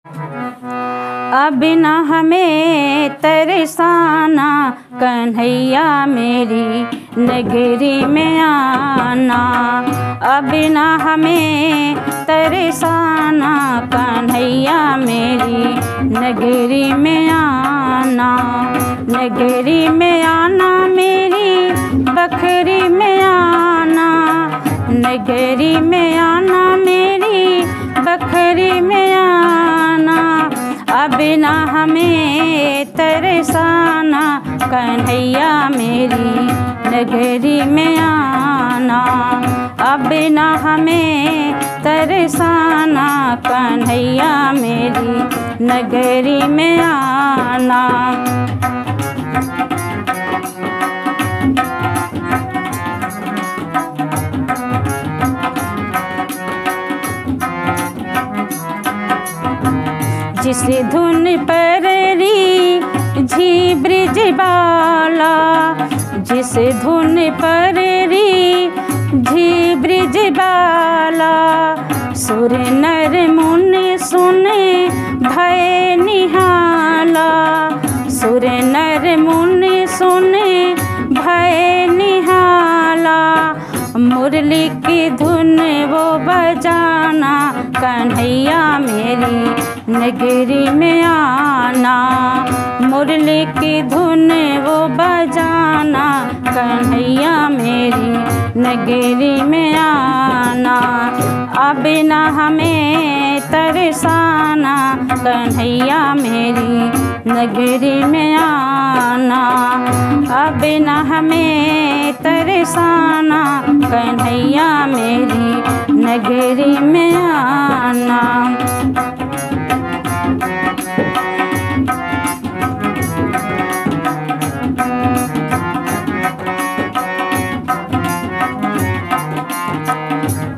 अब न हमें तरसाना कन्हैया मेरी नगरी में आना। अब न हमें तरसाना कन्हैया मेरी नगरी में आना। नगरी में आना मेरी बखरी में आना। नगरी में आना मेरी बखरी में आना। अब न हमें तरसाना कन्हैया मेरी नगरी में आना। अब न हमें तरसाना कन्हैया मेरी नगरी में आना। जिस धुन पर री झी ब्रिज बाला। जिस धुन पर री झी ब्रिज बाला। सुर नर मुनि सुने भय निहाला। सुर नर मुनि सुने भय निहाला। मुरली की धुन वो बजाना कन्हैया मेरी नगरी में आना। मुरली की धुन वो बजाना कन्हैया मेरी नगरी में आना। अब न हमें तरसाना कन्हैया मेरी नगरी में आना। अब न हमें तरसाना कन्हैया मेरी नगरी में आना।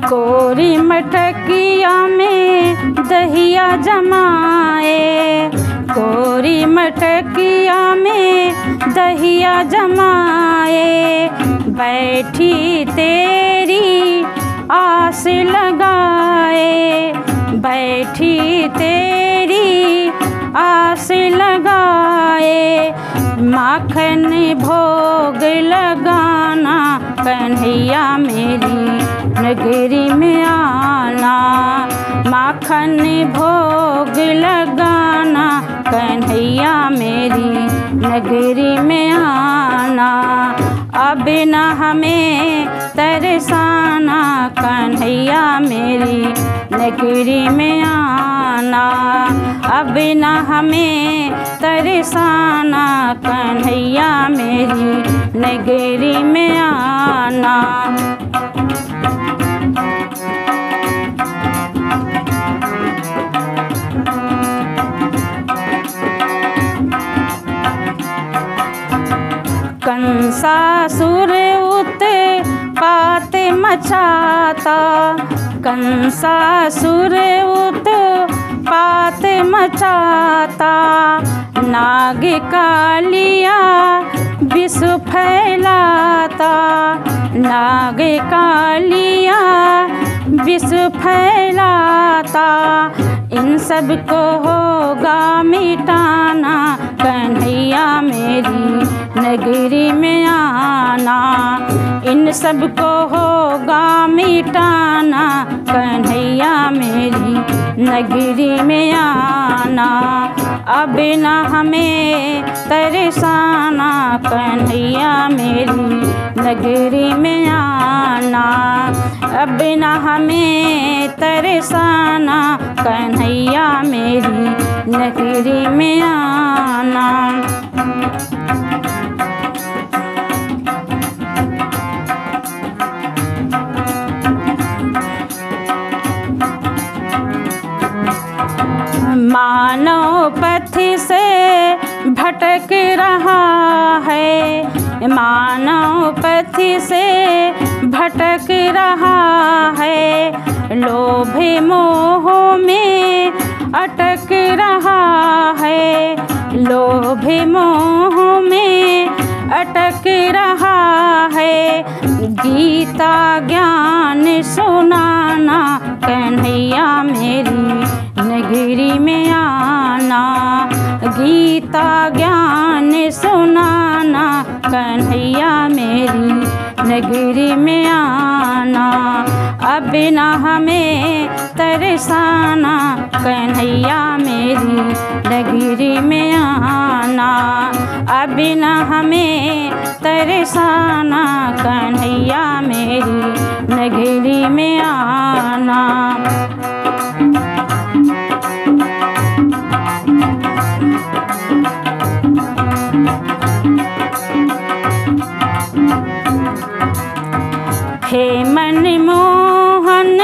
कोरी मटकिया में दहिया जमाए। कोरी मटकिया में दहिया जमाए। बैठी तेरी आस लगाए। बैठी तेरी आस लगाए। माखन भोग लगाना कन्हैया मेरी नगरी में आना। माखन भोग लगाना कन्हैया मेरी नगरी में आना। अब न हमें तरसाना कन्हैया मेरी नगरी में आना। अब न हमें तरसाना कन्हैया मेरी नगरी में आना। कंसासुर उत्पात मचाता। कंसासुर उत्पात मचाता। नाग कालिया विष फैलाता। नाग कालिया विष फैलाता। इन सब को होगा मिटाना कन्हैया मेरी नगरी में आना। इन सब को होगा मिटाना कन्हैया मेरी नगरी में आना। अब न हमें तरसाना कन्हैया मेरी नगरी में आना। अब न हमें तरसाना कन्हैया मेरी नगरी में आना। मानव पथ से भटक रहा है। मानव पथ से भटक रहा है। लोभ मोह में अटक रहा है। लोभ मोह में अटक रहा है। गीता ज्ञान सुनाना कन्हैया मेरी नगरी में आना, गीता ज्ञान सुनाना कन्हैया मेरी नगरी में आना। अब न हमें तरसाना कन्हैया मेरी नगरी में आना। अब न हमें तरसाना कन्हैया मेरी नगरी में आना। हे मनमोहन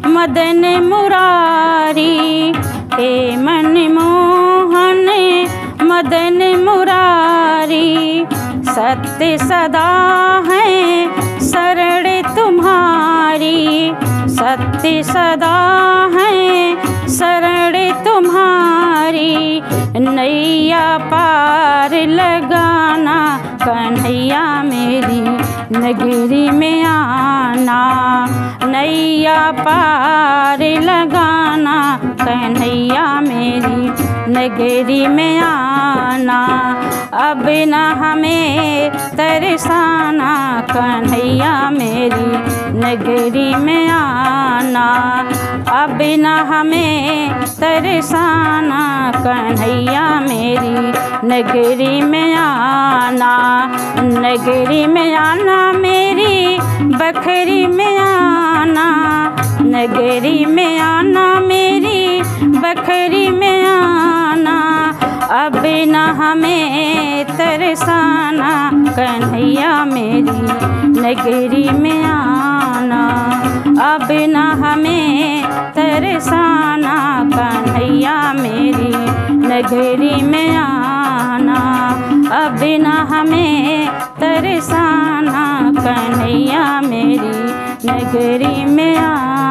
मदन मुरारी, हे मनमोहन मदन मुरारी, सत्य सदा है शरण तुम्हारी, सत्य सदा है शरण तुम्हारी। नैया पार लगाना कन्हैया मेरी नगरी में आना, नैया पार लगाना कन्हैया मेरी नगरी में आना। अब न हमें तरसाना कन्हैया मेरी नगरी में आना। अब न हमें तरसाना कन्हैया मेरी नगरी में आना। नगरी में आना मेरी बखरी में आना, नगरी में आना मेरी बखरी में आना। अब न हमें तरसाना कन्हैया मेरी नगरी में आना। अब न हमें तरसाना कन्हैया मेरी नगरी में आना। अब न हमें तरसाना कन्हैया मेरी नगरी में आना।